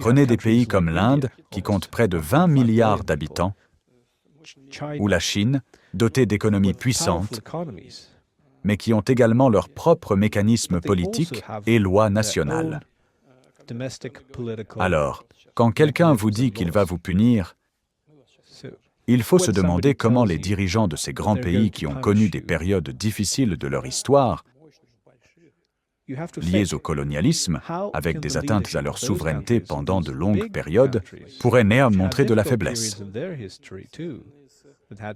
Prenez des pays comme l'Inde, qui compte près de 20 milliards d'habitants, ou la Chine, dotée d'économies puissantes, mais qui ont également leurs propres mécanismes politiques et lois nationales. Alors, quand quelqu'un vous dit qu'il va vous punir, il faut se demander comment les dirigeants de ces grands pays qui ont connu des périodes difficiles de leur histoire, liées au colonialisme, avec des atteintes à leur souveraineté pendant de longues périodes, pourraient néanmoins montrer de la faiblesse.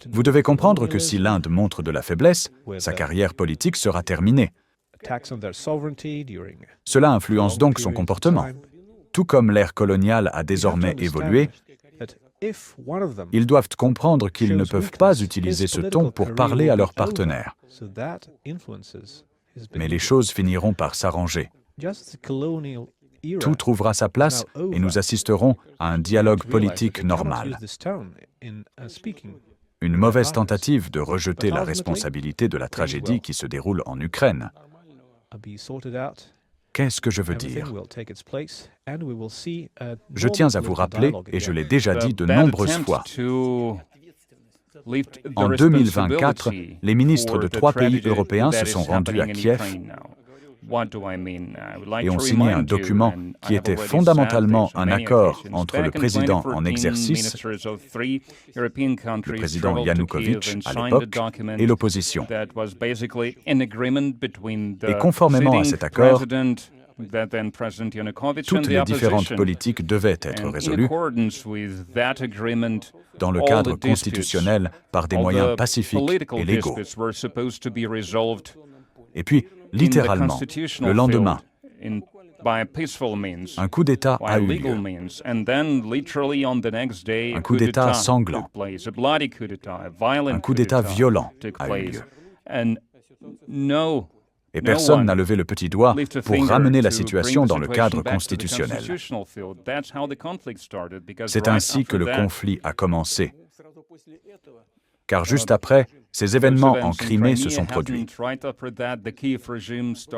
Vous devez comprendre que si l'Inde montre de la faiblesse, sa carrière politique sera terminée. Cela influence donc son comportement. Tout comme l'ère coloniale a désormais évolué, ils doivent comprendre qu'ils ne peuvent pas utiliser ce ton pour parler à leurs partenaires. Mais les choses finiront par s'arranger. Tout trouvera sa place et nous assisterons à un dialogue politique normal. Une mauvaise tentative de rejeter la responsabilité de la tragédie qui se déroule en Ukraine. Qu'est-ce que je veux dire? Je tiens à vous rappeler, et je l'ai déjà dit de nombreuses fois, en 2024, les ministres de 3 pays européens se sont rendus à Kiev et ont signé un document qui était fondamentalement un accord entre le président en exercice, le président Yanukovych à l'époque, et l'opposition. Et conformément à cet accord, toutes les différentes politiques devaient être résolues dans le cadre constitutionnel par des moyens pacifiques et légaux. Et puis, littéralement, le lendemain, un coup d'État a eu lieu. Un coup d'État sanglant. Un coup d'État violent a eu lieu. Et personne n'a levé le petit doigt pour ramener la situation dans le cadre constitutionnel. C'est ainsi que le conflit a commencé. Car juste après, ces événements en Crimée se sont produits.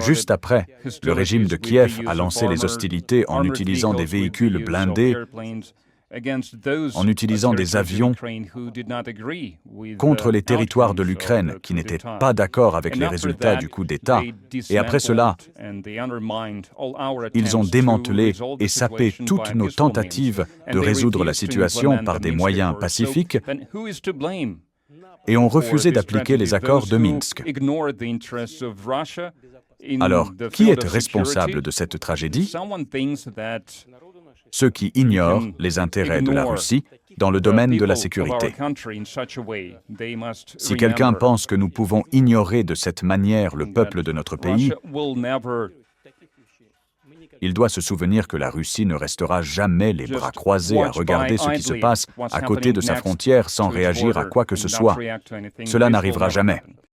Juste après, le régime de Kiev a lancé les hostilités en utilisant des véhicules blindés, en utilisant des avions contre les territoires de l'Ukraine qui n'étaient pas d'accord avec les résultats du coup d'État. Et après cela, ils ont démantelé et sapé toutes nos tentatives de résoudre la situation par des moyens pacifiques et ont refusé d'appliquer les accords de Minsk. Alors, qui est responsable de cette tragédie? Ceux qui ignorent les intérêts de la Russie dans le domaine de la sécurité. Si quelqu'un pense que nous pouvons ignorer de cette manière le peuple de notre pays, il doit se souvenir que la Russie ne restera jamais les bras croisés à regarder ce qui se passe à côté de sa frontière sans réagir à quoi que ce soit. Cela n'arrivera jamais.